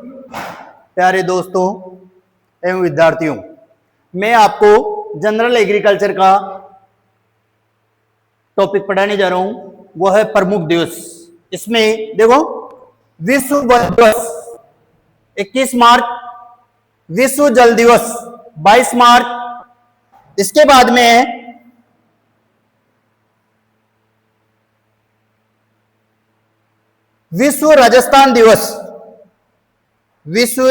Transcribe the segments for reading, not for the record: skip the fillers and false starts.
प्यारे दोस्तों एवं विद्यार्थियों, मैं आपको जनरल एग्रीकल्चर का टॉपिक पढ़ाने जा रहा हूं। वह है प्रमुख दिवस। इसमें देखो, विश्व वन दिवस 21 मार्च, विश्व जल दिवस 22 मार्च। इसके बाद में है विश्व राजस्थान दिवस, विश्व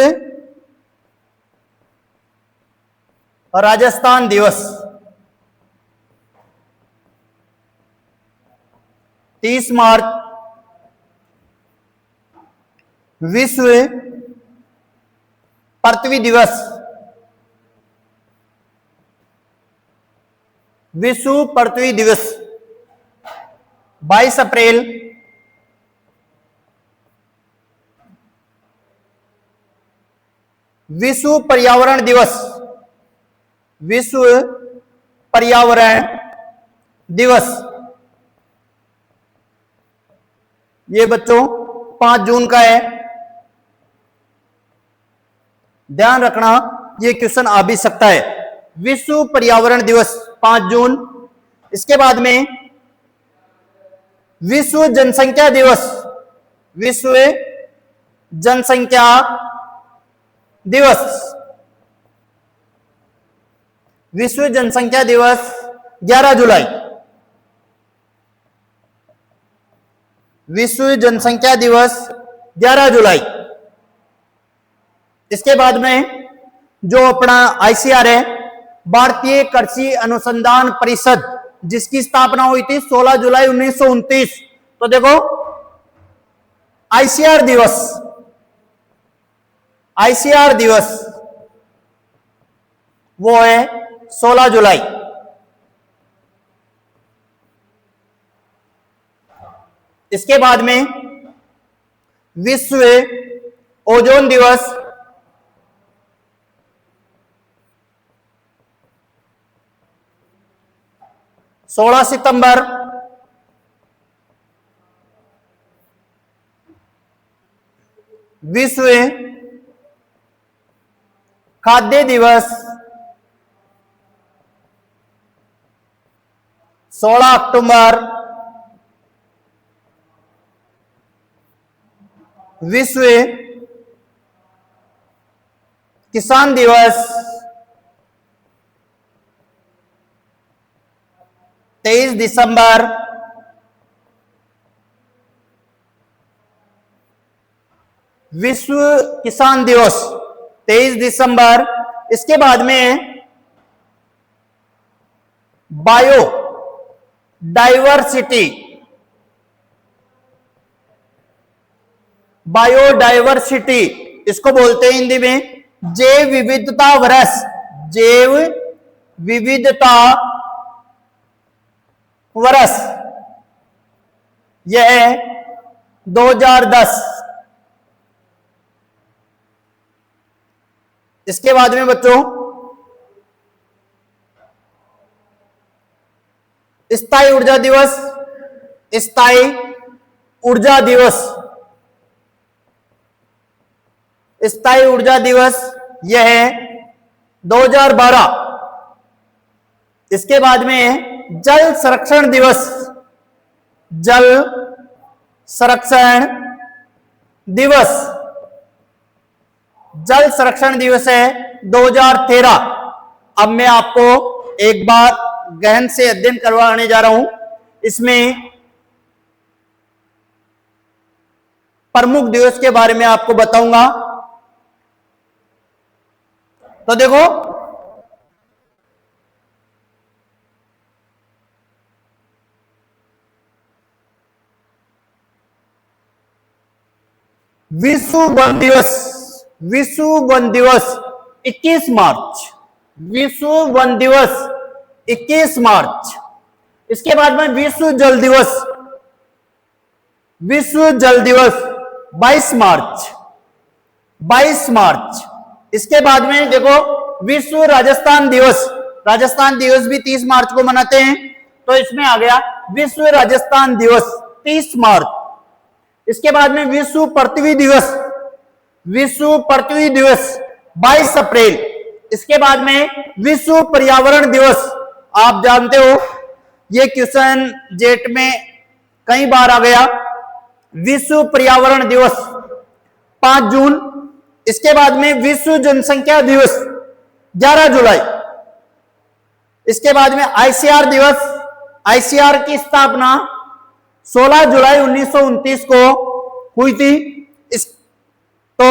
राजस्थान दिवस 30 मार्च। विश्व पृथ्वी दिवस, विश्व पृथ्वी दिवस 22 अप्रैल। विश्व पर्यावरण दिवस, विश्व पर्यावरण दिवस ये बच्चों 5 जून का है। ध्यान रखना, ये क्वेश्चन आ भी सकता है। विश्व पर्यावरण दिवस 5 जून। इसके बाद में विश्व जनसंख्या दिवस, विश्व जनसंख्या दिवस, विश्व जनसंख्या दिवस 11 जुलाई। विश्व जनसंख्या दिवस 11 जुलाई। इसके बाद में जो अपना आईसीआर है, भारतीय कृषि अनुसंधान परिषद, जिसकी स्थापना हुई थी 16 जुलाई 1929। तो देखो, आईसीआर दिवस, आईसीआर दिवस वो है 16 जुलाई। इसके बाद में विश्व ओजोन दिवस 16 सितंबर। विश्व खाद्य दिवस 16 अक्टूबर। विश्व किसान दिवस 23 दिसंबर। विश्व किसान दिवस 23 दिसंबर। इसके बाद में बायो डाइवर्सिटी, बायोडाइवर्सिटी इसको बोलते हैं हिंदी में जैव विविधता वर्ष, जैव विविधता वर्ष, यह 2010। इसके बाद में बच्चों स्थायी ऊर्जा दिवस, स्थायी ऊर्जा दिवस, स्थायी ऊर्जा दिवस यह है 2012। इसके बाद में जल संरक्षण दिवस, जल संरक्षण दिवस, जल संरक्षण दिवस है 2013। अब मैं आपको एक बार गहन से अध्ययन करवाने जा रहा हूं। इसमें प्रमुख दिवस के बारे में आपको बताऊंगा। तो देखो, विश्व वन दिवस, विश्व वन दिवस 21 मार्च, विश्व वन दिवस 21 मार्च। इसके बाद में विश्व जल दिवस, विश्व जल दिवस 22 मार्च, 22 मार्च। इसके बाद में देखो, विश्व राजस्थान दिवस, राजस्थान दिवस भी 30 मार्च को मनाते हैं, तो इसमें आ गया विश्व राजस्थान दिवस 30 मार्च। इसके बाद में विश्व पृथ्वी दिवस, विश्व पृथ्वी दिवस 22 अप्रैल। इसके बाद में विश्व पर्यावरण दिवस, आप जानते हो ये क्वेश्चन जेट में कई बार आ गया। विश्व पर्यावरण दिवस 5 जून। इसके बाद में विश्व जनसंख्या दिवस 11 जुलाई। इसके बाद में आईसीआर दिवस, आईसीआर की स्थापना 16 जुलाई 1929 को हुई थी। तो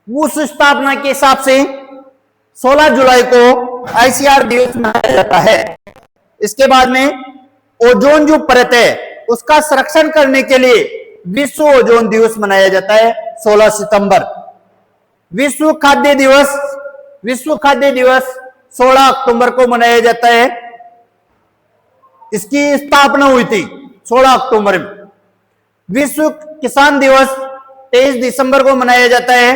उस स्थापना के हिसाब से 16 जुलाई को आईसीआर दिवस मनाया जाता है। इसके बाद में ओजोन जो परत है उसका संरक्षण करने के लिए विश्व ओजोन दिवस मनाया जाता है 16 सितंबर। विश्व खाद्य दिवस, विश्व खाद्य दिवस 16 अक्टूबर को मनाया जाता है। इसकी स्थापना हुई थी 16 अक्टूबर में। विश्व किसान दिवस 23 दिसंबर को मनाया जाता है।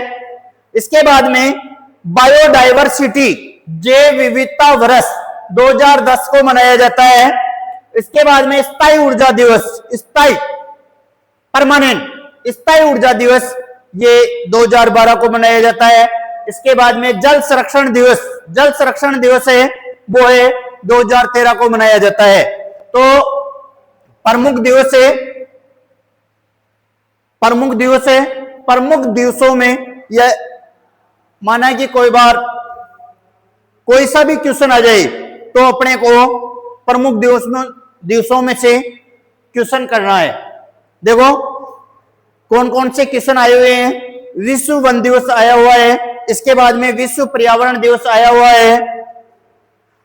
इसके बाद में बायोडायवर्सिटी जैव विविधता वर्ष 2010 को मनाया जाता है। इसके बाद में स्थायी ऊर्जा दिवस, स्थायी परमानेंट स्थायी ऊर्जा दिवस ये 2012 को मनाया जाता है। इसके बाद में जल संरक्षण दिवस, जल संरक्षण दिवस है वो है 2013 को मनाया जाता है। तो प्रमुख दिवस है, प्रमुख दिवस है। प्रमुख दिवसों में यह माना कि कोई बार कोई सा भी क्वेश्चन आ जाए तो अपने को प्रमुख दिवसों में से क्वेश्चन करना है। देखो कौन कौन से क्वेश्चन आए हुए हैं। विश्व वन दिवस आया हुआ है। इसके बाद में विश्व पर्यावरण दिवस आया हुआ है।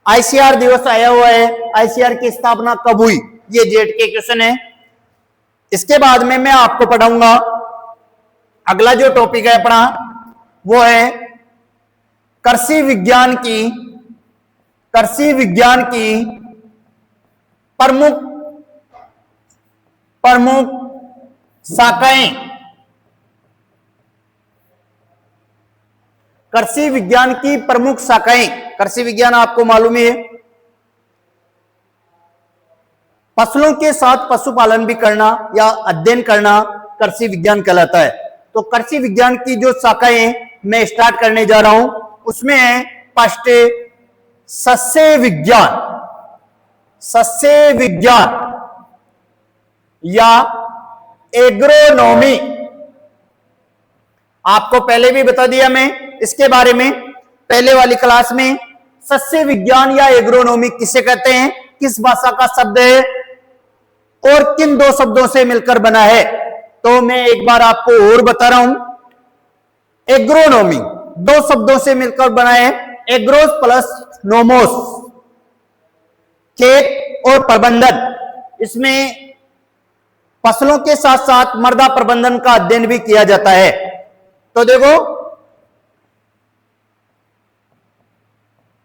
आईसीआर दिवस आया हुआ है। आईसीआर की स्थापना कब हुई, ये जेट के क्वेश्चन है। इसके बाद में मैं आपको पढ़ाऊंगा अगला जो टॉपिक है अपना वो है कृषि विज्ञान की, कृषि विज्ञान की प्रमुख प्रमुख शाखाएं। कृषि विज्ञान की प्रमुख शाखाएं। कृषि विज्ञान आपको मालूम है फसलों के साथ पशुपालन भी करना या अध्ययन करना कृषि विज्ञान कहलाता है। तो कृषि विज्ञान की जो शाखाएं मैं स्टार्ट करने जा रहा हूं उसमें है फर्स्ट सस्य विज्ञान, सस्य विज्ञान या एग्रोनॉमी। आपको पहले भी बता दिया मैं इसके बारे में पहले वाली क्लास में। सस्य विज्ञान या एग्रोनॉमी किसे कहते हैं, किस भाषा का शब्द है और किन दो शब्दों से मिलकर बना है, तो मैं एक बार आपको और बता रहा हूं। एग्रोनॉमी 2 शब्दों से मिलकर बना है, एग्रोस प्लस नोमोस, खेत और प्रबंधन। इसमें फसलों के साथ साथ मृदा प्रबंधन का अध्ययन भी किया जाता है। तो देखो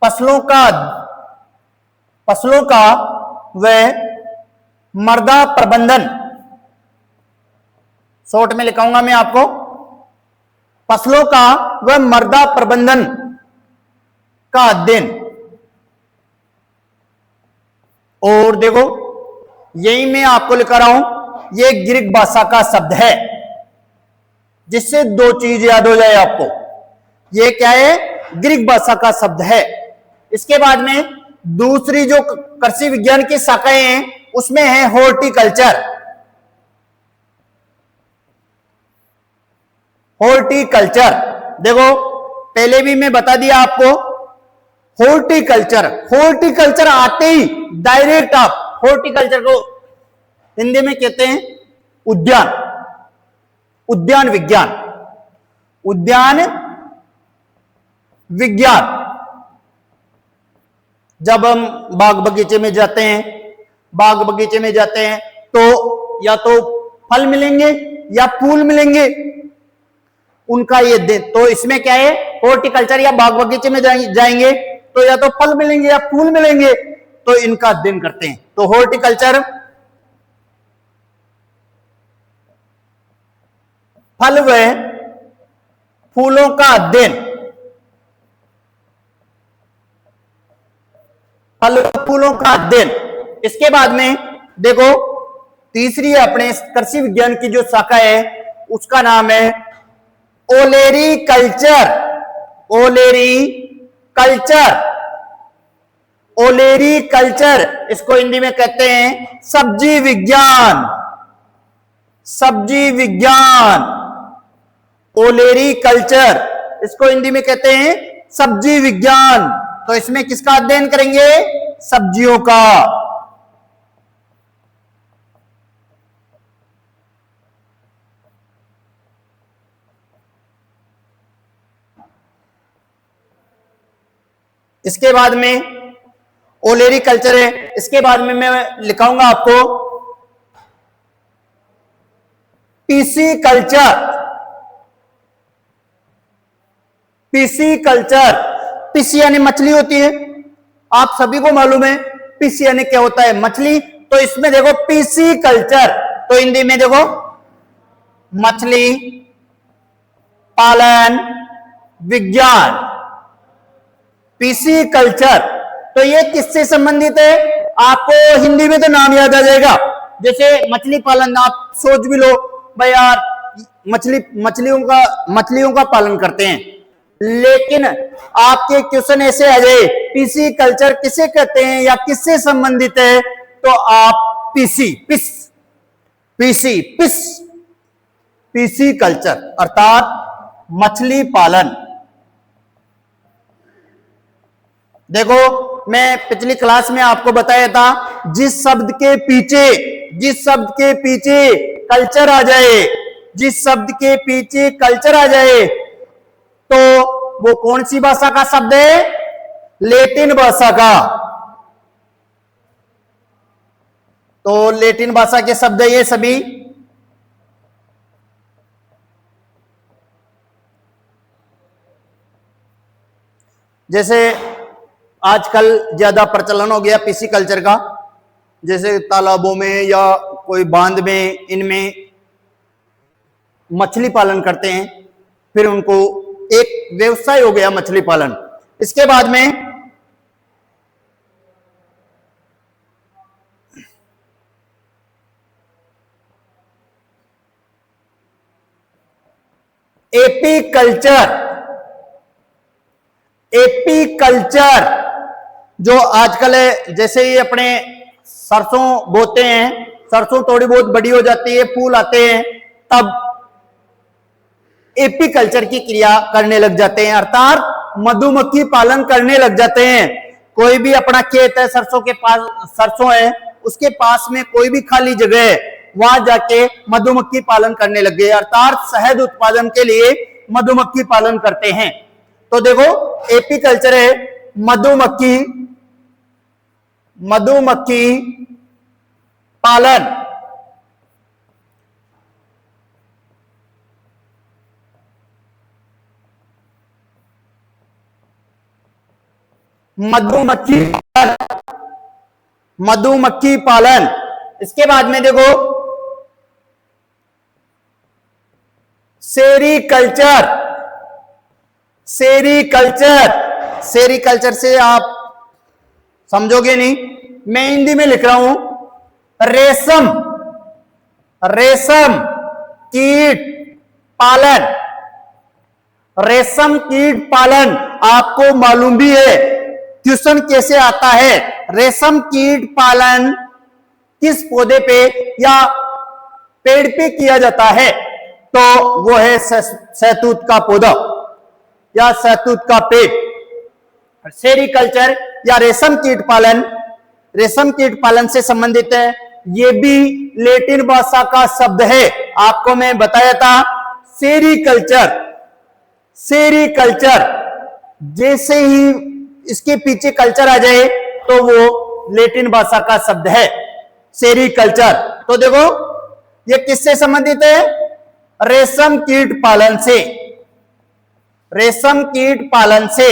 फसलों का वह मृदा प्रबंधन, शॉर्ट में लिखाऊंगा मैं आपको, फसलों का वह मृदा प्रबंधन का अध्ययन। और देखो यही मैं आपको लिखा रहा हूं, ये ग्रीक भाषा का शब्द है, जिससे 2 चीज याद हो जाए आपको। ये क्या है, ग्रीक भाषा का शब्द है। इसके बाद में दूसरी जो कृषि विज्ञान की शाखाएं हैं उसमें है हॉर्टिकल्चर। हॉर्टिकल्चर देखो पहले भी मैं बता दिया आपको, हॉर्टिकल्चर, हॉर्टिकल्चर आते ही डायरेक्ट आप हॉर्टिकल्चर को हिंदी में कहते हैं उद्यान, उद्यान विज्ञान, उद्यान विज्ञान। जब हम बाग बगीचे में जाते हैं, बाग बगीचे में जाते हैं तो या तो फल मिलेंगे या फूल मिलेंगे, उनका ये दिन। तो इसमें क्या है, हॉर्टिकल्चर या बाग बगीचे में जाएंगे तो या तो फल मिलेंगे या फूल मिलेंगे, तो इनका अध्ययन करते हैं। तो हॉर्टिकल्चर फल व फूलों का अध्ययन, फल फूलों का अध्ययन। इसके बाद में देखो तीसरी अपने कृषि विज्ञान की जो शाखा है उसका नाम है ओलेरी कल्चर। ओलेरी कल्चर, ओलेरी कल्चर, इसको हिंदी में कहते हैं सब्जी विज्ञान। सब्जी विज्ञान, ओलेरी कल्चर, इसको हिंदी में कहते हैं सब्जी विज्ञान। तो इसमें किसका अध्ययन करेंगे? सब्जियों का। इसके बाद में ओलेरी कल्चर है, इसके बाद में मैं लिखाऊंगा आपको PC culture. PC culture, PC यानी मछली होती है, आप सभी को मालूम है पीसी यानी क्या होता है, मछली। तो इसमें देखो पीसी कल्चर, तो हिंदी में देखो मछली पालन विज्ञान, पीसी कल्चर। तो ये किससे संबंधित है? आपको हिंदी में तो नाम याद आ जाएगा, जैसे मछली पालन, आप सोच भी लो भाई यार मछलियों का पालन करते हैं, लेकिन आपके क्वेश्चन ऐसे आ जाए पीसी कल्चर किसे कहते हैं या किससे संबंधित है, तो आप पीसी कल्चर अर्थात मछली पालन। देखो मैं पिछली क्लास में आपको बताया था, जिस शब्द के पीछे कल्चर आ जाए, जिस शब्द के पीछे कल्चर आ जाए तो वो कौन सी भाषा का शब्द है? लैटिन भाषा का। तो लैटिन भाषा के शब्द है ये सभी। जैसे आजकल ज्यादा प्रचलन हो गया पीसी कल्चर का, जैसे तालाबों में या कोई बांध में, इनमें मछली पालन करते हैं, फिर उनको एक व्यवसाय हो गया मछली पालन। इसके बाद में एपी कल्चर जो आजकल है, जैसे ही अपने सरसों बोते हैं, सरसों थोड़ी बहुत बड़ी हो जाती है, फूल आते हैं, तब एपी कल्चर की क्रिया करने लग जाते हैं, अर्थात मधुमक्खी पालन करने लग जाते हैं। कोई भी अपना खेत है, सरसों के पास सरसों है, उसके पास में कोई भी खाली जगह है, वहां जाके मधुमक्खी पालन करने लग गए, अर्थात शहद उत्पादन के लिए मधुमक्खी पालन करते हैं। तो देखो एपी कल्चर है मधुमक्खी पालन। मधुमक्खी पालन। इसके बाद में देखो सेरीकल्चर से आप समझोगे नहीं, मैं हिंदी में लिख रहा हूं, रेशम कीट पालन। रेशम कीट पालन आपको मालूम भी है, क्वेश्चन कैसे आता है, रेशम कीट पालन किस पौधे पे या पेड़ पे किया जाता है, तो वो है शहतूत का पौधा या शहतूत का पेड़। सेरीकल्चर या रेशम कीट पालन से संबंधित है, ये भी लैटिन भाषा का शब्द है, आपको मैं बताया था। सेरीकल्चर जैसे ही इसके पीछे कल्चर आ जाए तो वो लैटिन भाषा का शब्द है सेरीकल्चर। तो देखो ये किससे संबंधित है? रेशम कीट पालन से।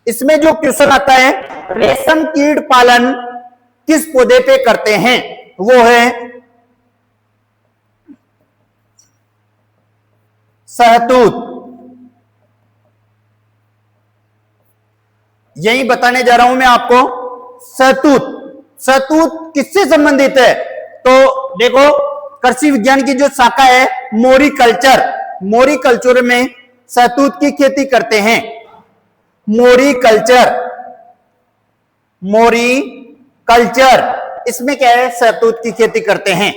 इसमें जो क्वेश्चन आता है, रेशम कीट पालन किस पौधे पे करते हैं, वो है शहतूत। यही बताने जा रहा हूं मैं आपको, शहतूत किससे संबंधित है? तो देखो कृषि विज्ञान की जो शाखा है मोरिकल्चर, मोरिकल्चर में शहतूत की खेती करते हैं। मोरिकल्चर, मोरिकल्चर इसमें क्या है, शहतूत की खेती करते हैं।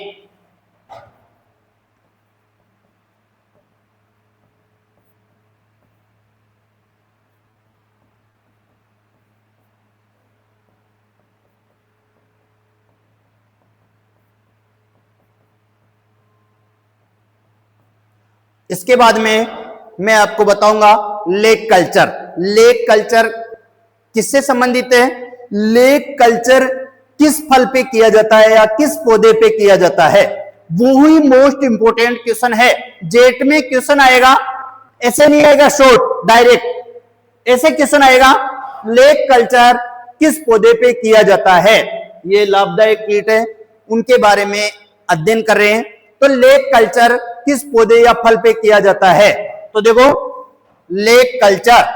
इसके बाद में मैं आपको बताऊंगा लेक कल्चर। लेक कल्चर किससे संबंधित है? लेक कल्चर किस फल पे किया जाता है या किस पौधे पे किया जाता है, वो ही मोस्ट इंपोर्टेंट क्वेश्चन है। जेट में क्वेश्चन आएगा, ऐसे नहीं आएगा शॉर्ट डायरेक्ट, ऐसे क्वेश्चन आएगा लेक कल्चर किस पौधे पे किया जाता है। ये लाभदायक कीट है, उनके बारे में अध्ययन कर रहे हैं। तो लेक कल्चर किस पौधे या फल पे किया जाता है? तो देखो लेक कल्चर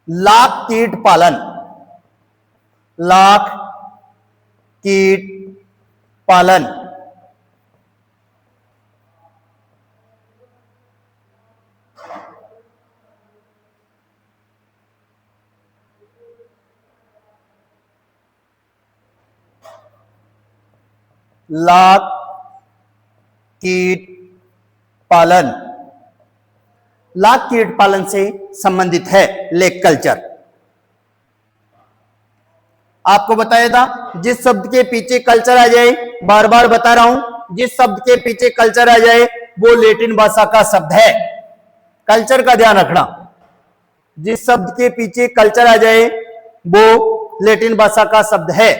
लाख कीट पालन, लाख कीट पालन, लाख कीट पालन, लाख कीट पालन से संबंधित है लेक कल्चर। आपको बताया था जिस शब्द के पीछे कल्चर आ जाए, बार बार बता रहा हूं, जिस शब्द के पीछे कल्चर आ जाए वो लैटिन भाषा का शब्द है। कल्चर का ध्यान रखना, जिस शब्द के पीछे कल्चर आ जाए वो लैटिन भाषा का शब्द है।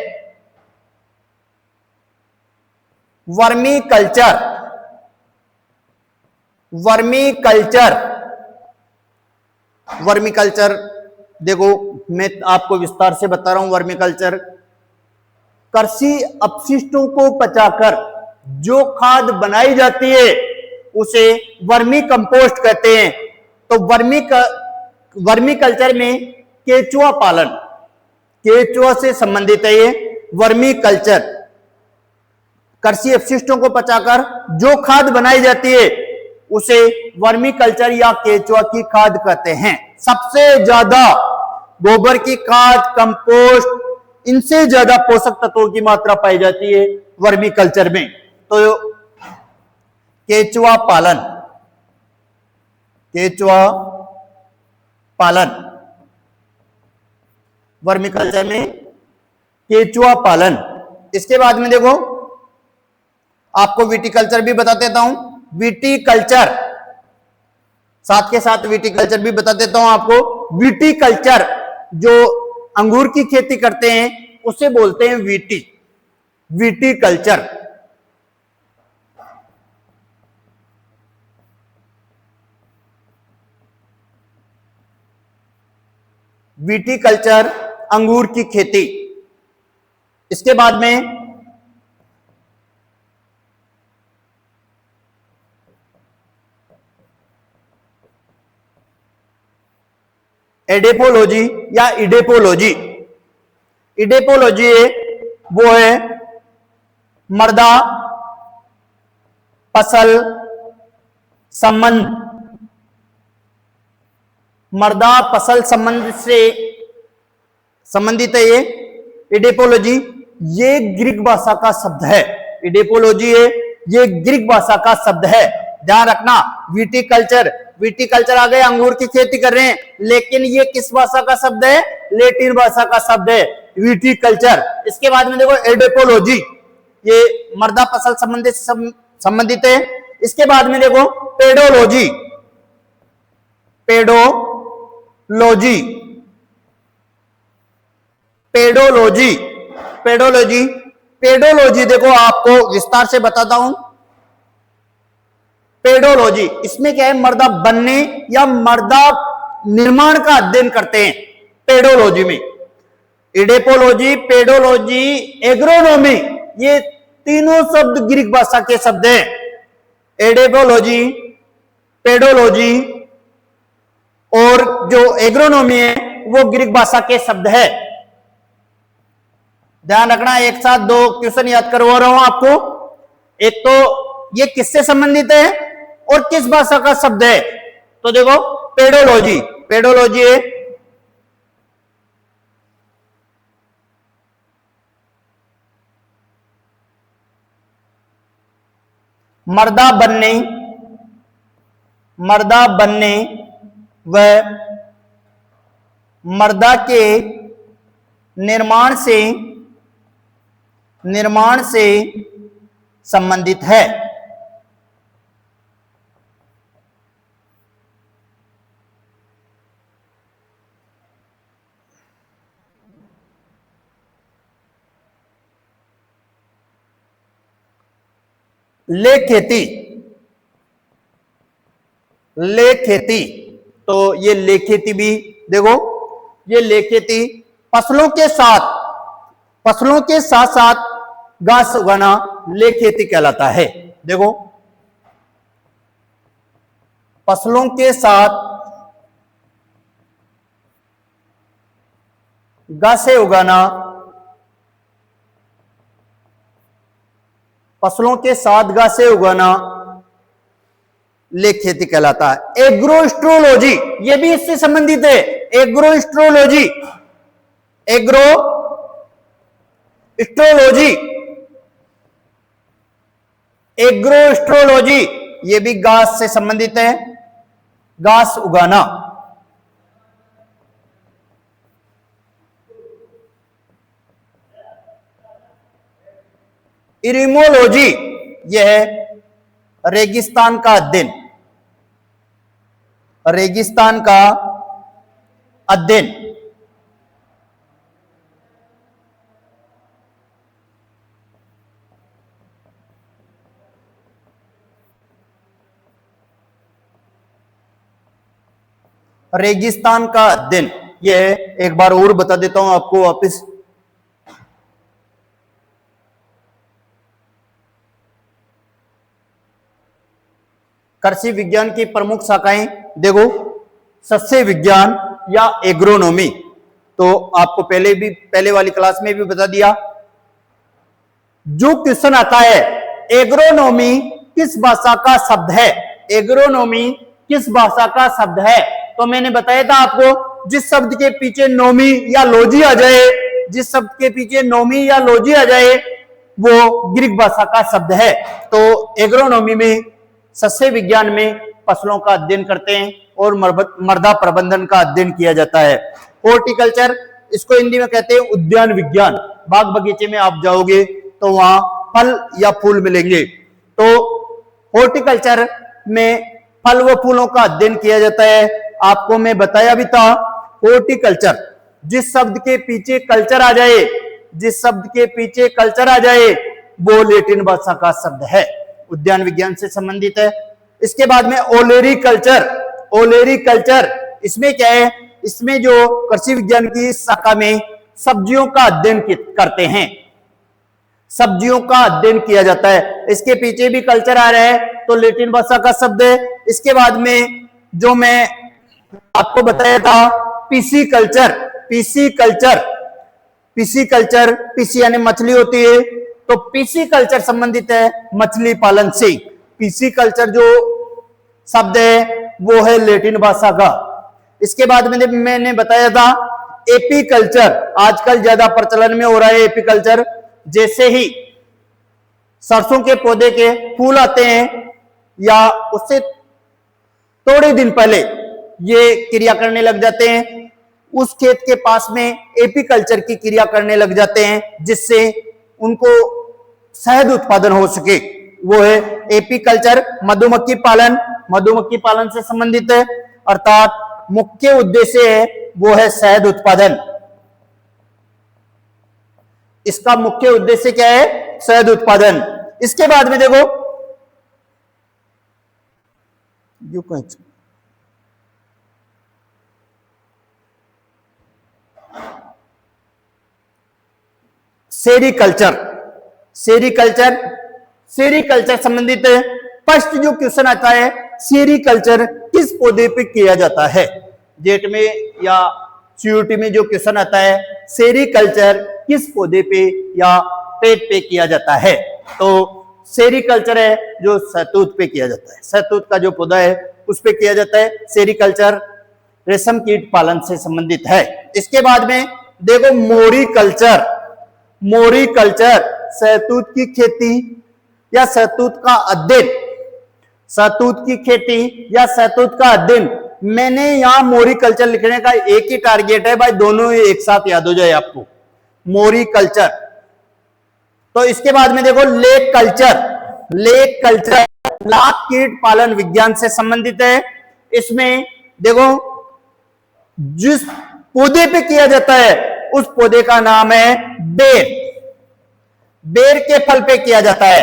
Vermi culture, vermi culture, vermi culture देखो मैं आपको विस्तार से बता रहा हूं। वर्मी कल्चर कृषि अपशिष्टों को पचाकर जो खाद बनाई जाती है उसे वर्मी कंपोस्ट कहते हैं। तो वर्मी कल्चर में केचुआ पालन, केचुआ से संबंधित है ये वर्मी कल्चर। कृषि अपशिष्टों को पचाकर जो खाद बनाई जाती है उसे वर्मी कल्चर या केचुआ की खाद कहते हैं। सबसे ज्यादा गोबर की खाद, कंपोस्ट, इनसे ज्यादा पोषक तत्वों की मात्रा पाई जाती है वर्मी कल्चर में। तो केचुआ पालन, केचुआ पालन, वर्मी कल्चर में केचुआ पालन। इसके बाद में देखो आपको विटिकल्चर भी बता देता हूं। विटिकल्चर, साथ के साथ विटिकल्चर भी बता देता हूं आपको। विटिकल्चर जो अंगूर की खेती करते हैं उसे बोलते हैं विटी, विटिकल्चर। विटिकल्चर अंगूर की खेती। इसके बाद में एडेपोलॉजी या इडेपोलॉजी। इडेपोलॉजी वो है मृदा फसल संबंध, मृदा फसल संबंध से संबंधित है ये इडेपोलॉजी। ये ग्रीक भाषा का शब्द है। इडेपोलॉजी है, ये ग्रीक भाषा का शब्द है, ध्यान रखना। विटिकल्चर, विटिकल्चर आ गए, अंगूर की खेती कर रहे हैं, लेकिन ये किस भाषा का शब्द है? लैटिन भाषा का शब्द है विटिकल्चर। इसके बाद में देखो एडेपोलॉजी, ये मृदा फसल संबंधित है। इसके बाद में देखो pedology, pedology, pedology, pedology, pedology देखो आपको विस्तार से बताता हूं। पेडोलॉजी इसमें क्या है? मृदा बनने या मृदा निर्माण का अध्ययन करते हैं पेडोलॉजी में। इडेपोलॉजी, पेडोलॉजी, एग्रोनॉमी, ये तीनों शब्द ग्रीक भाषा के शब्द हैं। एडेपोलॉजी, पेडोलॉजी और जो एग्रोनॉमी है वो ग्रीक भाषा के शब्द है। ध्यान रखना, एक साथ दो क्वेश्चन याद करवा रहा हूं आपको। एक तो ये किससे संबंधित है और किस भाषा का शब्द है, तो देखो पेडोलॉजी, पेडोलॉजी है मर्दा बनने, मर्दा बनने व मर्दा के निर्माण से संबंधित है। ले खेती, ले खेती, तो ये ले खेती भी देखो, ये ले खेती फसलों के साथ साथ घास उगाना ले खेती कहलाता है। देखो फसलों के साथ घासें उगाना, फसलों के साथ घासें उगाना ले खेती कहलाता है। एग्रोएस्ट्रोलॉजी ये भी इससे संबंधित है। एग्रोएस्ट्रोलॉजी, एग्रोएस्ट्रोलॉजी, एग्रोएस्ट्रोलॉजी ये भी घास से संबंधित है, घास उगाना। इरिमोलॉजी यह है रेगिस्तान का अध्ययन, रेगिस्तान का अध्ययन। रेगिस्तान का अध्ययन यह एक बार और बता देता हूं आपको वापस। कृषि विज्ञान की प्रमुख शाखाएं देखो, सस्य विज्ञान या एग्रोनॉमी, तो आपको पहले वाली क्लास में भी बता दिया। जो क्वेश्चन आता है एग्रोनॉमी किस भाषा का शब्द है, एग्रोनॉमी किस भाषा का शब्द है, तो मैंने बताया था आपको जिस शब्द के पीछे नोमी या लॉजी आ जाए, जिस शब्द के पीछे नोमी या लॉजी आ जाए वो ग्रीक भाषा का शब्द है। तो एग्रोनॉमी में सस्य विज्ञान में फसलों का अध्ययन करते हैं और मृदा प्रबंधन का अध्ययन किया जाता है। हॉर्टिकल्चर, इसको हिंदी में कहते हैं उद्यान विज्ञान। बाग बगीचे में आप जाओगे तो वहां फल या फूल मिलेंगे, तो हॉर्टिकल्चर में फल व फूलों का अध्ययन किया जाता है। आपको मैं बताया भी था, हॉर्टिकल्चर जिस शब्द के पीछे कल्चर आ जाए, जिस शब्द के पीछे कल्चर आ जाए वो लैटिन भाषा का शब्द है, उद्यान विज्ञान से संबंधित है। इसके बाद में ओलेरी कल्चर, ओलेरी कल्चर इसमें क्या है, इसमें जो कृषि विज्ञान की शाखा में सब्जियों का अध्ययन करते हैं, सब्जियों का अध्ययन किया जाता है। इसके पीछे भी कल्चर आ रहा है तो लैटिन भाषा का शब्द है। इसके बाद में जो मैं आपको बताया था PC culture, PC culture, PC culture, PC यानी मछली होती है, तो पीसी कल्चर संबंधित है मछली पालन से। पीसी कल्चर जो शब्द है वो है लैटिन भाषा का। इसके बाद में मैंने बताया था एपीकल्चर, आजकल ज्यादा प्रचलन में हो रहा है एपीकल्चर। जैसे ही सरसों के पौधे के फूल आते हैं या उससे थोड़े दिन पहले ये क्रिया करने लग जाते हैं, उस खेत के पास में एपीकल्चर की क्रिया करने लग जाते हैं जिससे उनको शहद उत्पादन हो सके, वो है एपीकल्चर। मधुमक्खी पालन, मधुमक्खी पालन से संबंधित है, अर्थात मुख्य उद्देश्य है वो है शहद उत्पादन। इसका मुख्य उद्देश्य क्या है, शहद उत्पादन। इसके बाद में देखो सेरीकल्चर, सेरीकल्चर, सेरीकल्चर संबंधित है। फर्स्ट जो क्वेश्चन आता है सेरीकल्चर किस पौधे पे किया जाता है, जेठ में या सीयूटी में जो क्वेश्चन आता है, सेरीकल्चर किस पौधे पे या पेड़ पे किया जाता है? तो सेरीकल्चर है जो शहतूत पे किया जाता है, शहतूत का जो पौधा है उस पे किया जाता है। सेरीकल्चर रेशम कीट पालन से संबंधित है। इसके बाद में देखो मोरीकल्चर, मोरीकल्चर शहतूत की खेती या शहतूत का अध्ययन, शहतूत की खेती या शहतूत का अध्ययन। मैंने यहां मोरीकल्चर लिखने का एक ही टारगेट है भाई, दोनों ही एक साथ याद हो जाए आपको, मोरीकल्चर। तो इसके बाद में देखो lake culture, lake culture lakh कीट पालन विज्ञान से संबंधित है। इसमें देखो जिस पौधे पे किया जाता है उस पौधे का नाम है बेर, बेर के फल पे किया जाता है।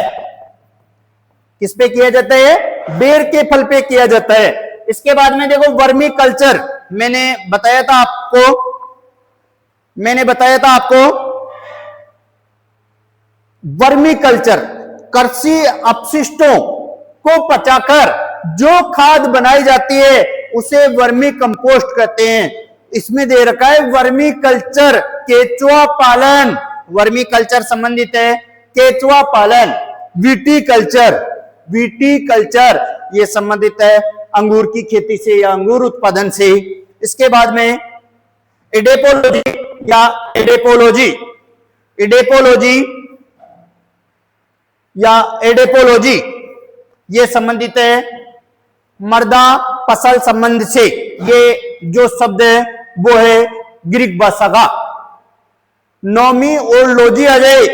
किस पे किया जाता है? बेर के फल पे किया जाता है। इसके बाद में देखो वर्मी कल्चर, मैंने बताया था आपको वर्मी कल्चर कृषि अपशिष्टों को पचाकर जो खाद बनाई जाती है उसे वर्मी कंपोस्ट कहते हैं। इसमें दे रखा है वर्मी कल्चर केचुआ पालन, वर्मी कल्चर संबंधित है केचुआ पालन। विटीकल्चर, विटीकल्चर ये संबंधित है अंगूर की खेती से या अंगूर उत्पादन से। इसके बाद में एडेपोलॉजी या एडेपोलॉजी, एडेपोलॉजी या एडेपोलॉजी ये संबंधित है मृदा फसल संबंध से। ये जो शब्द है वो है ग्रीक भाषा का। नोमी और लोजी आ जाए,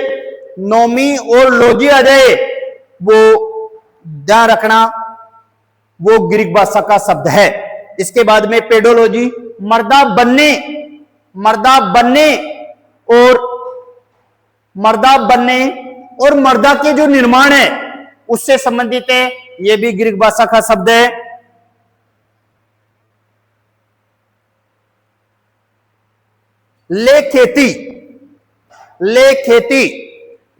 नोमी और लोजी आ जाए वो ध्यान रखना, वो ग्रीक भाषा का शब्द है। इसके बाद में पेडोलॉजी मृदा बनने, मृदा बनने और मृदा बनने और मृदा के जो निर्माण है उससे संबंधित है, यह भी ग्रीक भाषा का शब्द है। ले खेती, ले खेती,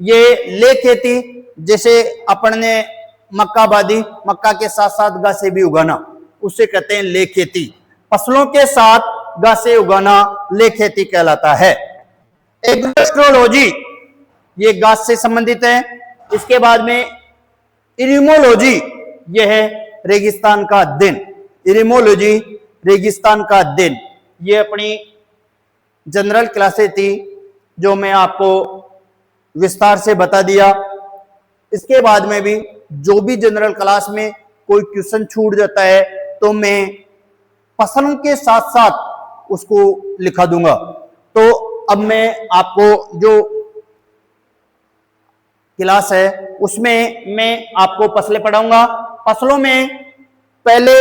ये ले खेती जैसे अपन ने मक्का बादी, मक्का के साथ साथ घासें भी उगाना, उसे कहते हैं ले खेती। फसलों के साथ घासें उगाना ले खेती कहलाता है। एग्रोस्ट्रोलॉजी ये घास से संबंधित है। इसके बाद में इरिमोलॉजी यह है रेगिस्तान का अध्ययन, इरिमोलॉजी रेगिस्तान का अध्ययन। ये अपनी जनरल क्लासें थी जो मैं आपको विस्तार से बता दिया। इसके बाद में भी जो भी जनरल क्लास में कोई क्वेश्चन छूट जाता है तो मैं फसलों के साथ साथ उसको लिखा दूंगा। तो अब मैं आपको जो क्लास है उसमें मैं आपको फसलें पढ़ाऊंगा। फसलों में पहले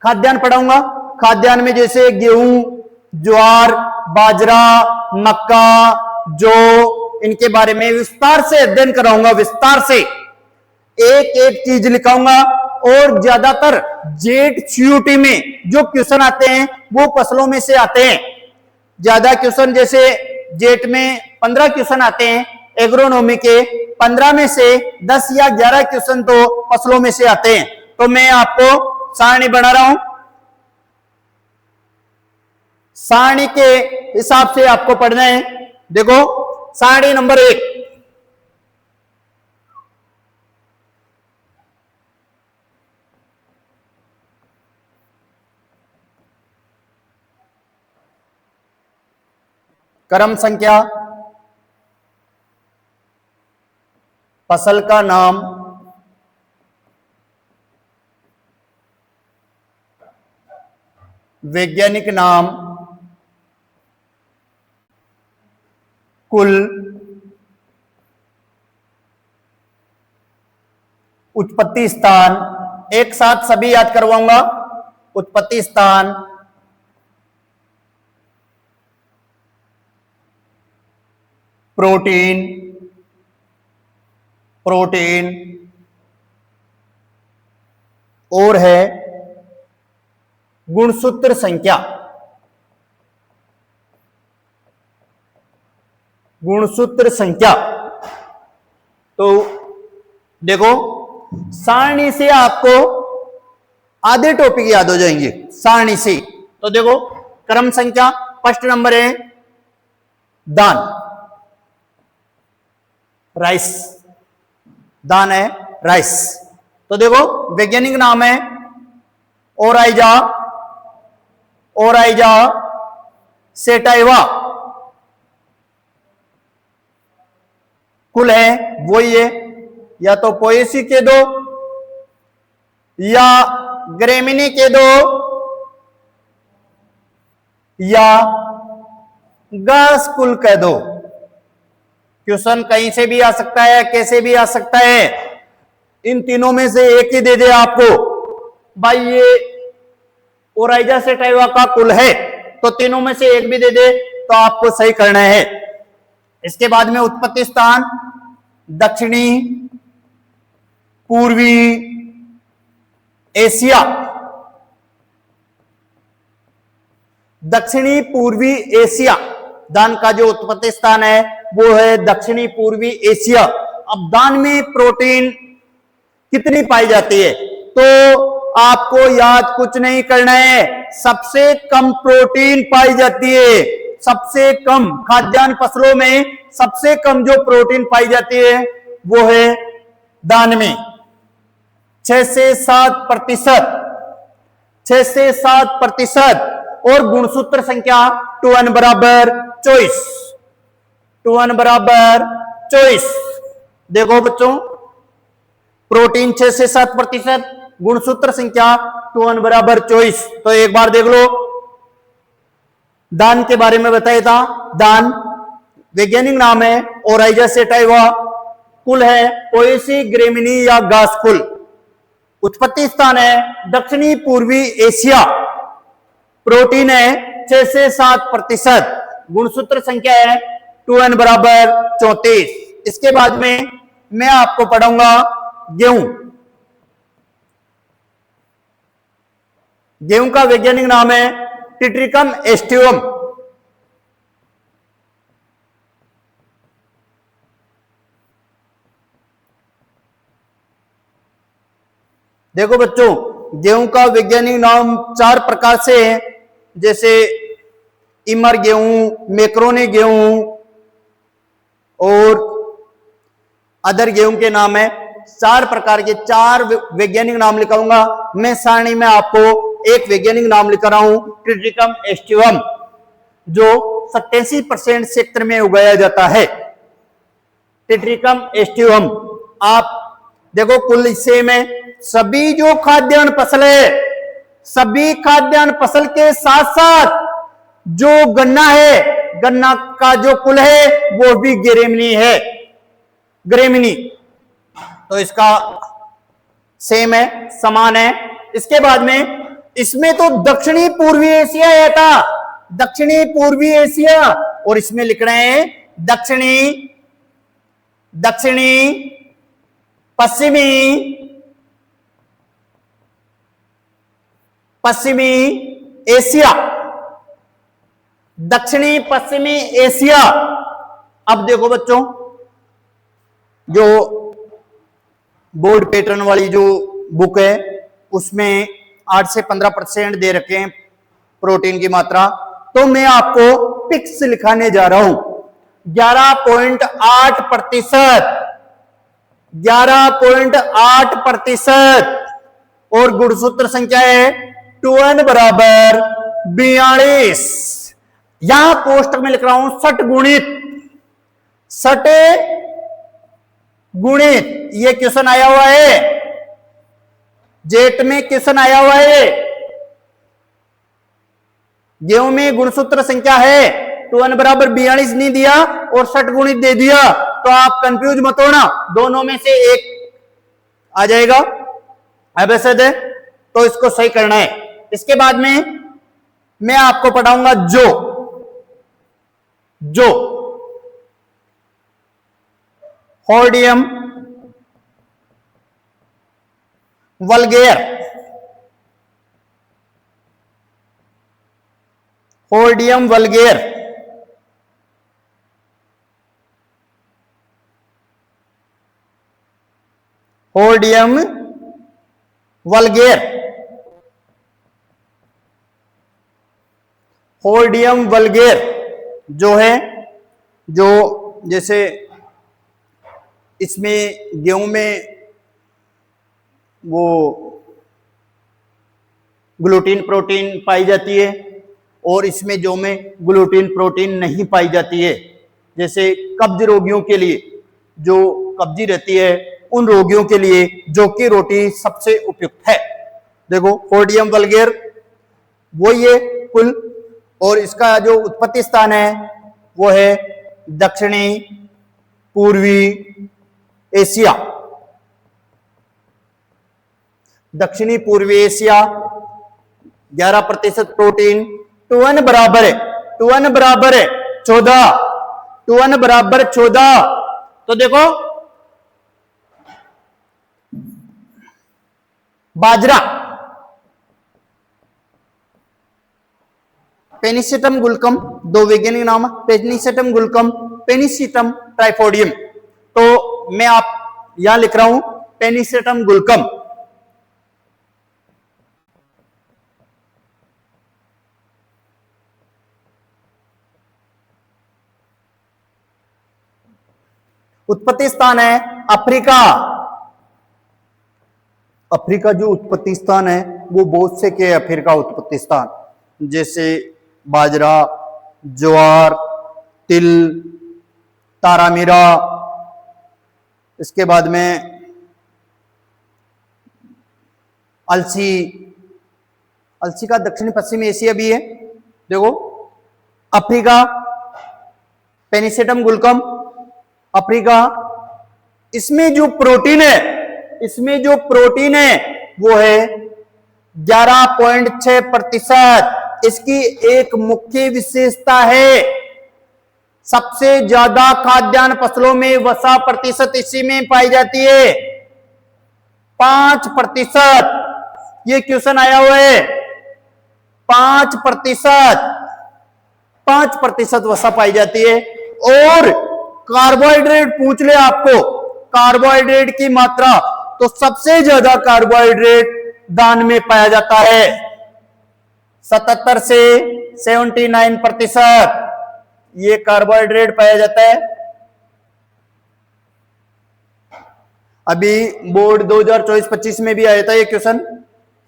खाद्यान्न पढ़ाऊंगा। खाद्यान्न में जैसे गेहूं, ज्वार, बाजरा, मक्का, जौ, इनके बारे में विस्तार से अध्ययन कराऊंगा। विस्तार से एक एक चीज लिखाऊंगा। और ज्यादातर जेट सीयूटी में जो क्वेश्चन आते हैं वो फसलों में से आते हैं। ज्यादा क्वेश्चन जैसे जेट में 15 क्वेश्चन आते हैं, एग्रोनॉमी के 15 में से 10 या 11 क्वेश्चन तो फसलों में से आते हैं। तो मैं आपको सारणी बना रहा हूं, सारणी के हिसाब से आपको पढ़ना है। देखो सारणी नंबर 1, क्रम संख्या, फसल का नाम, वैज्ञानिक नाम, कुल, उत्पत्ति स्थान, एक साथ सभी याद करवाऊंगा। उत्पत्ति स्थान, प्रोटीन, प्रोटीन और है गुणसूत्र संख्या, गुणसूत्र संख्या। तो देखो सारणी से आपको आधे टॉपिक याद हो जाएंगे सारणी से। तो देखो क्रम संख्या, फर्स्ट नंबर है दान, राइस, दान है राइस। तो देखो वैज्ञानिक नाम है ओराइजा, ओराइजा सेटाइवा, कुल है वही है, या तो पोएसी के दो या ग्रेमिनी के दो या घास कुल कह दो। क्वेश्चन कहीं से भी आ सकता है, कैसे भी आ सकता है, इन तीनों में से एक ही दे दे आपको, भाई ये ओराइजा सेटाइवा का कुल है, तो तीनों में से एक भी दे दे तो आपको सही करना है। इसके बाद में उत्पत्ति स्थान दक्षिणी पूर्वी एशिया, दक्षिणी पूर्वी एशिया, दान का जो उत्पत्ति स्थान है वो है दक्षिणी पूर्वी एशिया। अब दान में प्रोटीन कितनी पाई जाती है, तो आपको याद कुछ नहीं करना है, सबसे कम प्रोटीन पाई जाती है, सबसे कम खाद्यान्न फसलों में सबसे कम जो प्रोटीन पाई जाती है वो है दान में 6 से 7%, 6 से 7%। और गुणसूत्र संख्या 2n बराबर 24, 2n बराबर 24। देखो बच्चों प्रोटीन 6 से 7%, गुणसूत्र संख्या 2n बराबर 24। तो एक बार देख लो, दान के बारे में बताया था, दान वैज्ञानिक नाम है ओराइजा सेटाइवा, कुल है पोएसी ग्रेमिनी या घास कुल, उत्पत्ति स्थान है दक्षिणी पूर्वी एशिया, प्रोटीन है 6 से 7%, गुणसूत्र संख्या है 2n बराबर 34। इसके बाद में मैं आपको पढ़ाऊंगा गेहूं, गेहूं का वैज्ञानिक नाम है टिट्रिकम एस्टिवम, देखो बच्चों गेहूं का वैज्ञानिक नाम 4 प्रकार से है, जैसे इमर गेहूं, मैक्रोनी गेहूं और अदर गेहूं के नाम है। 4 प्रकार के 4 वैज्ञानिक नाम लिखाऊंगा मैं, सारणी में आपको एक वैज्ञानिक नाम लिख रहा हूं टिट्रिकम एस्टिवम, जो 87% क्षेत्र में उगाया जाता है, टिट्रिकम एस्टिवम। आप देखो कुल हिस्से में सभी जो खाद्यान्न फसल है, सभी खाद्यान्न फसल के साथ साथ जो गन्ना है, गन्ना का जो कुल है वो भी ग्रेमिनी है, ग्रेमिनी, तो इसका सेम है, समान है। इसके बाद में इसमें तो दक्षिणी पूर्वी एशिया है था, दक्षिणी पूर्वी एशिया, और इसमें लिख रहे हैं दक्षिणी, दक्षिणी पश्चिमी, पश्चिमी एशिया, दक्षिणी पश्चिमी एशिया। अब देखो बच्चों जो बोर्ड पैटर्न वाली जो बुक है उसमें 8 से 15% दे रखे हैं प्रोटीन की मात्रा, तो मैं आपको पिक्स लिखाने जा रहा हूं 11.8%, 11.8%, और गुणसूत्र संख्या है 2n बराबर 42। यहां पोस्ट में लिख रहा हूं 60 गुणित, 60 गुणित, ये क्वेश्चन आया हुआ है, जेट में क्वेश्चन आया हुआ है। गेहूं में गुणसूत्र संख्या है 2n बराबर 42 नहीं दिया और 60 गुणित दे दिया, तो आप कंफ्यूज मत होना, दोनों में से एक आ जाएगा। अब ऐसे दे तो इसको सही करना है। इसके बाद में मैं आपको पढ़ाऊंगा जो, जो होर्डियम वल्गेर, होर्डियम वल्गेर, होर्डियम वल्गेर, होर्डियम वल्गेर जो है, जो जैसे इसमें गेहूं में वो ग्लूटीन प्रोटीन पाई जाती है और इसमें जो में ग्लूटीन प्रोटीन नहीं पाई जाती है। जैसे कब्ज रोगियों के लिए, जो कब्जी रहती है उन रोगियों के लिए जौ की रोटी सबसे उपयुक्त है। देखो होर्डियम वल्गेर वो ये कुल, और इसका जो उत्पत्ति स्थान है वो है दक्षिणी पूर्वी एशिया। दक्षिणी पूर्वी एशिया 11% प्रोटीन, 2n बराबर है, 2n बराबर है 14, 2n बराबर 14। तो देखो बाजरा, पेनिसेटम गुल्कम, दो वैज्ञानिक नाम, पेनिसेटम गुल्कम, पेनिसेटम ट्राइफोडियम। तो मैं आप यहां लिख रहा हूं पेनिसेटम गुल्कम। उत्पत्ति स्थान है अफ्रीका। अफ्रीका जो उत्पत्ति स्थान है वो बहुत से के अफ्रीका उत्पत्ति स्थान, जैसे बाजरा, ज्वार, तिल, तारामीरा, इसके बाद में अलसी। अलसी का दक्षिण पश्चिमी एशिया भी है। देखो अफ्रीका, पेनिसेटम गुल्कम, अफ्रीका। इसमें जो प्रोटीन है, इसमें जो प्रोटीन है वो है 11.6%। इसकी एक मुख्य विशेषता है, सबसे ज्यादा खाद्यान्न फसलों में वसा प्रतिशत इसी में पाई जाती है, 5%। ये क्वेश्चन आया हुआ है, 5%, 5% वसा पाई जाती है। और कार्बोहाइड्रेट पूछ ले आपको, कार्बोहाइड्रेट की मात्रा, तो सबसे ज्यादा कार्बोहाइड्रेट दान में पाया जाता है, 77 से 79% ये कार्बोहाइड्रेट पाया जाता है। अभी बोर्ड 2024-25 में भी आया था ये क्वेश्चन,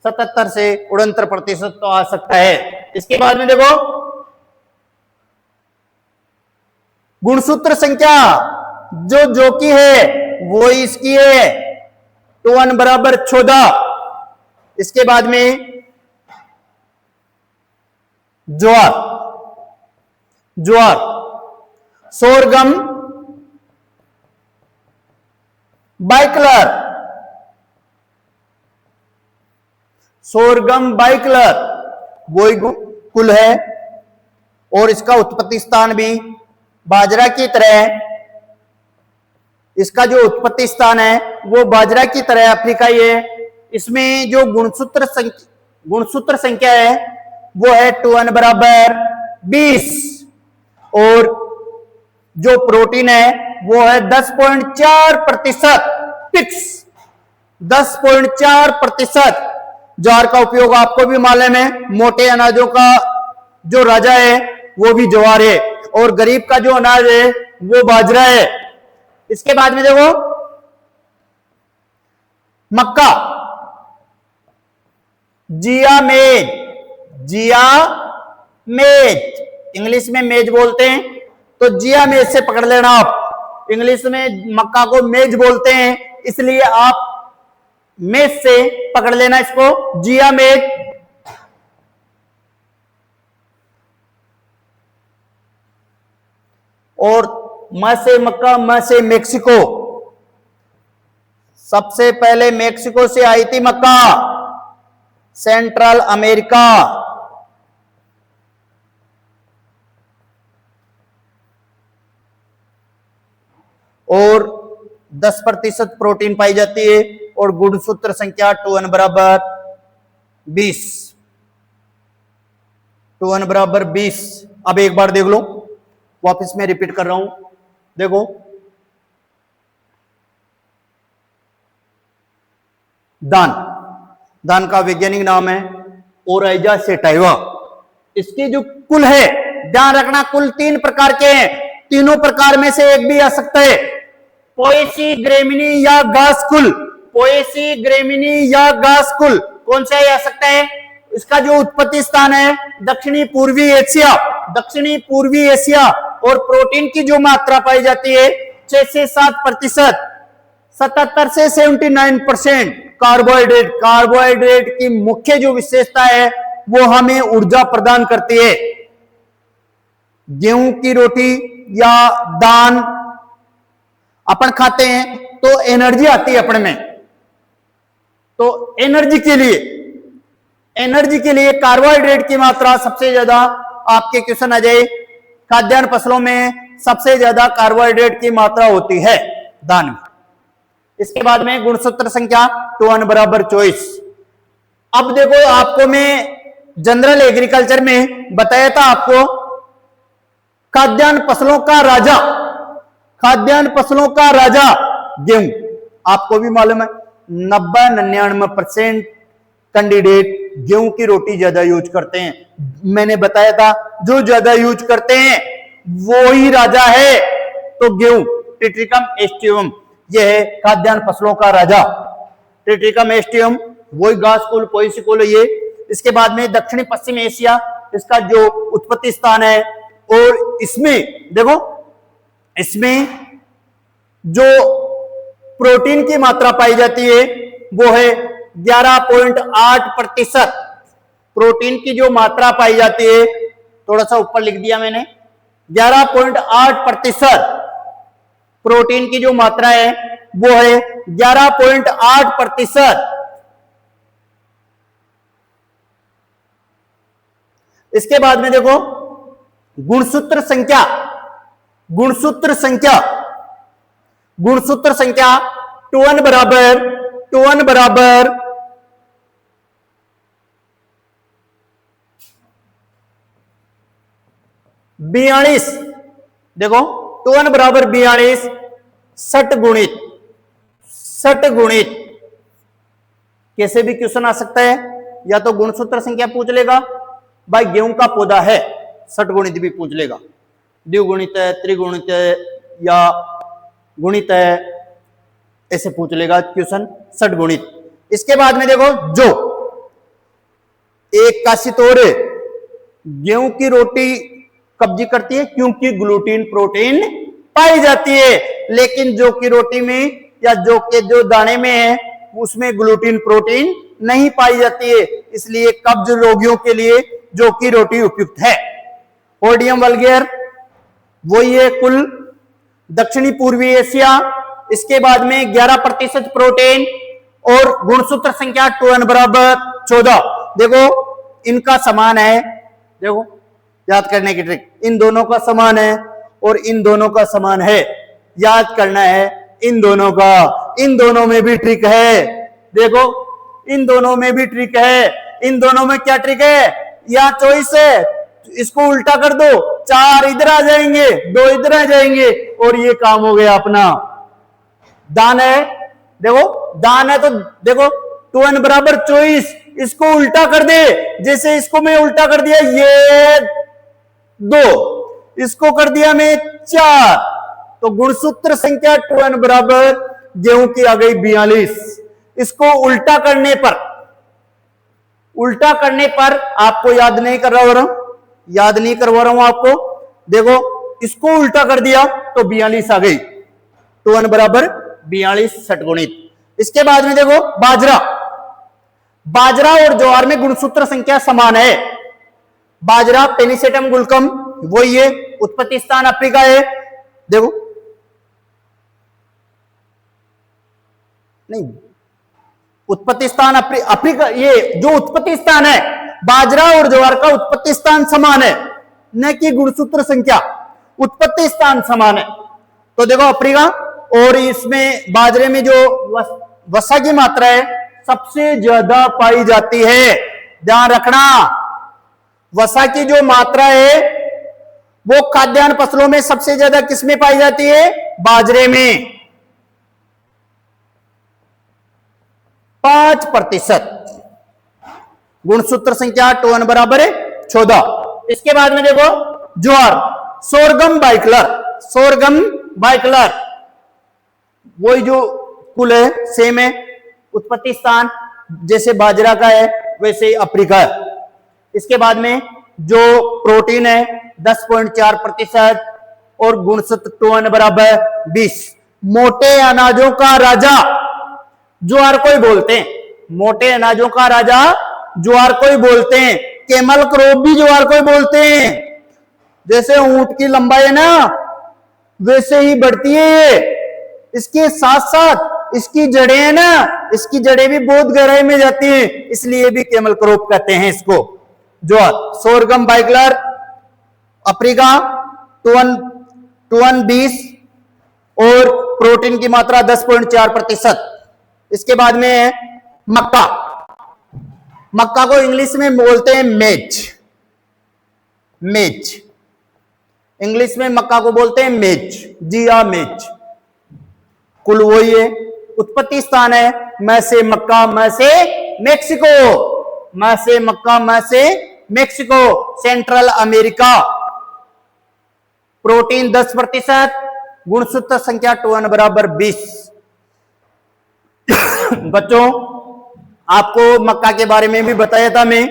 77 से 69% तो आ सकता है। इसके बाद में देखो गुणसूत्र संख्या जो की है वो इसकी है, 2n बराबर 14। इसके बाद में ज्वार, ज्वार, सोरगम, बाइकलर, सोरगम बाइकलर वही कुल है। और इसका उत्पत्ति स्थान भी बाजरा की तरह, इसका जो उत्पत्ति स्थान है वो बाजरा की तरह अफ्रीकाई है। इसमें जो गुणसूत्र संख्या है वो है 2n बराबर 20, और जो प्रोटीन है वो है 10.4% फिक्स, 10.4%। ज्वार का उपयोग आपको भी मालूम है, मोटे अनाजों का जो राजा है वो भी ज्वार है, और गरीब का जो अनाज है वो बाजरा है। इसके बाद में देखो मक्का, जिया मेज, जिया मेज, इंग्लिश में मेज बोलते हैं, तो जिया मेज से पकड़ लेना आप। इंग्लिश में मक्का को मेज बोलते हैं, इसलिए आप मेज से पकड़ लेना इसको, जिया मेज। और म से मक्का, म से मेक्सिको, सबसे पहले मेक्सिको से आई थी मक्का, सेंट्रल अमेरिका। और 10% प्रोटीन पाई जाती है, और गुणसूत्र संख्या 2n बराबर 20, 2n बराबर 20। अब एक बार देख लो, वापस मैं रिपीट कर रहा हूं, देखो दान, दान का वैज्ञानिक नाम है ओराइजा सेटाइवा, इसकी जो कुल है, ध्यान रखना कुल 3 प्रकार के हैं, तीनों प्रकार में से एक भी आ सकता है, पोएसी, ग्रेमिनी या घास कुल। पोएसी, ग्रेमिनी या घास कुल कौन सा आ सकता है? इसका जो उत्पत्ति स्थान है दक्षिणी पूर्वी एशिया, दक्षिणी पूर्वी एशिया, और प्रोटीन की जो मात्रा पाई जाती है 6 से 7%, 77 से 79% कार्बोहाइड्रेट। कार्बोहाइड्रेट की मुख्य जो विशेषता है वो हमें ऊर्जा प्रदान करती है। गेहूं की रोटी या दान अपन खाते हैं तो एनर्जी आती है अपने में, तो एनर्जी के लिए कार्बोहाइड्रेट की मात्रा सबसे ज्यादा आपके क्वेश्चन आ जाए, खाद्यान्न फसलों में सबसे ज्यादा कार्बोहाइड्रेट की मात्रा होती है दान में। इसके बाद में गुणसूत्र संख्या 2n बराबर 24। अब देखो, आपको मैं जनरल एग्रीकल्चर में बताया था आपको खाद्यान्न फसलों का राजा, खाद्यान्न फसलों का राजा गेहूं। आपको भी मालूम है 90-99% कैंडिडेट गेहूं की रोटी ज्यादा यूज करते हैं। मैंने बताया था जो ज्यादा यूज करते हैं वो ही राजा है, तो गेहूं ट्रिटिकम एस्टिवम यह है खाद्यान्न फसलों का राजा। ट्रिटिकम एस्टिवम वही घास कुल, पोएसी कुल ये। इसके बाद में दक्षिणी पश्चिम एशिया इसका जो उत्पत्ति स्थान है, और इसमें देखो, इसमें जो प्रोटीन की मात्रा पाई जाती है वो है 11.8%। प्रोटीन की जो मात्रा पाई जाती है, थोड़ा सा ऊपर लिख दिया मैंने, 11.8% प्रोटीन की जो मात्रा है वो है 11.8%। इसके बाद में देखो गुणसूत्र संख्या, गुणसूत्र संख्या 2n बराबर 42। देखो 2n बराबर 42, 60 गुणित कैसे भी क्वेश्चन आ सकता है, या तो गुणसूत्र संख्या पूछ लेगा, भाई गेहूं का पौधा है 60 गुणित भी पूछ लेगा, द्विगुणित है, त्रिगुणित है या गुणित है, ऐसे पूछ लेगा क्वेश्चन 60 गुणित। इसके बाद में देखो जो एक काशी तोड़ गेहूं की रोटी कब्जी करती है क्योंकि ग्लूटीन प्रोटीन पाई जाती है, लेकिन जौ की रोटी में या जौ के जो दाने में है उसमें ग्लूटीन प्रोटीन नहीं पाई जाती है, इसलिए कब्ज रोगियों के लिए जौ की रोटी उपयुक्त है। ओडियम वल्गेर वही है कुल दक्षिणी पूर्वी एशिया। इसके बाद में 11% प्रोटीन और गुणसूत्र संख्या 2n बराबर 14। देखो इनका समान है, देखो याद करने की ट्रिक, इन दोनों का समान है और इन दोनों का समान है, याद करना है इन दोनों का। इन दोनों में भी ट्रिक है, देखो इन दोनों में भी ट्रिक है। इन दोनों में क्या ट्रिक है, या चॉइस है, इसको उल्टा कर दो, 4 इधर आ जाएंगे, 2 इधर आ जाएंगे और ये काम हो गया अपना। दान है, देखो दान है तो देखो 2n बराबर 24, इसको उल्टा कर दे, जैसे इसको मैं उल्टा कर दिया ये 2, इसको कर दिया मैं 4, तो गुणसूत्र संख्या 2n बराबर गेहूं की आ गई 42। इसको उल्टा करने पर आपको याद नहीं करवा रहा हूं आपको, देखो इसको उल्टा कर दिया तो 42 आ गई, 2n बराबर 42 60 गुणित। इसके बाद में देखो बाजरा और ज्वार में गुणसूत्र संख्या समान है। बाजरा पेनिसेटम गुल्कम वही है, उत्पत्ति स्थान अफ्रीका है, देखो नहीं उत्पत्ति स्थान अफ्रीका, ये जो उत्पत्ति स्थान है बाजरा और ज्वार का उत्पत्ति स्थान समान है, न कि गुणसूत्र संख्या, उत्पत्ति स्थान समान है। तो देखो अफ्रीका, और इसमें बाजरे में जो वसा की मात्रा है सबसे ज्यादा पाई जाती है, ध्यान रखना। वसा की जो मात्रा है वो खाद्यान्न फसलों में सबसे ज्यादा किसमें पाई जाती है, बाजरे में 5%। गुणसूत्र संख्या 2n बराबर है 14। इसके बाद में देखो ज्वार, सोरगम बाइकलर, सोरगम बाइकलर, वही जो कुल है सेम है, उत्पत्ति स्थान जैसे बाजरा का है वैसे ही अफ्रीका है। इसके बाद में जो प्रोटीन है 10.4% और गुणसूत्र बराबर 20। मोटे अनाजों का राजा ज्वार को ही बोलते हैं, मोटे अनाजों का राजा ज्वार को ही बोलते हैं। केमल क्रॉप भी ज्वार को ही बोलते हैं। जैसे ऊंट की लंबाई है ना वैसे ही बढ़ती है ये। इसके साथ साथ इसकी जड़ें है ना, इसकी जड़ें भी बहुत गहराई में जाती हैं, इसलिए भी केमल क्रॉप कहते हैं इसको। ज्वार, सोरगम बाइकलर, अफ्रीका, टुअन 20 और प्रोटीन की मात्रा 10.4%। इसके बाद में है मक्का। मक्का को इंग्लिश में बोलते हैं मेज, मेज, इंग्लिश में मक्का को बोलते हैं मेज, जी हाँ मेज। कुल वही है, उत्पत्ति स्थान है मैं से मक्का, मैं से मेक्सिको, मैं से मक्का, मैं से मेक्सिको, सेंट्रल अमेरिका। प्रोटीन 10%, गुणसूत्र संख्या 2 बराबर 20। बच्चों आपको मक्का के बारे में भी बताया था मैं।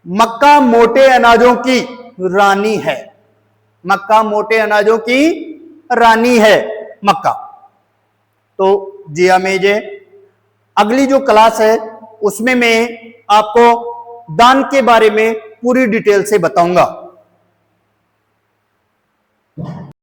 मक्का मोटे अनाजों की रानी है, मक्का मोटे अनाजों की रानी है मक्का। तो जिया मेजे अगली जो क्लास है उसमें मैं आपको दान के बारे में पूरी डिटेल से बताऊंगा।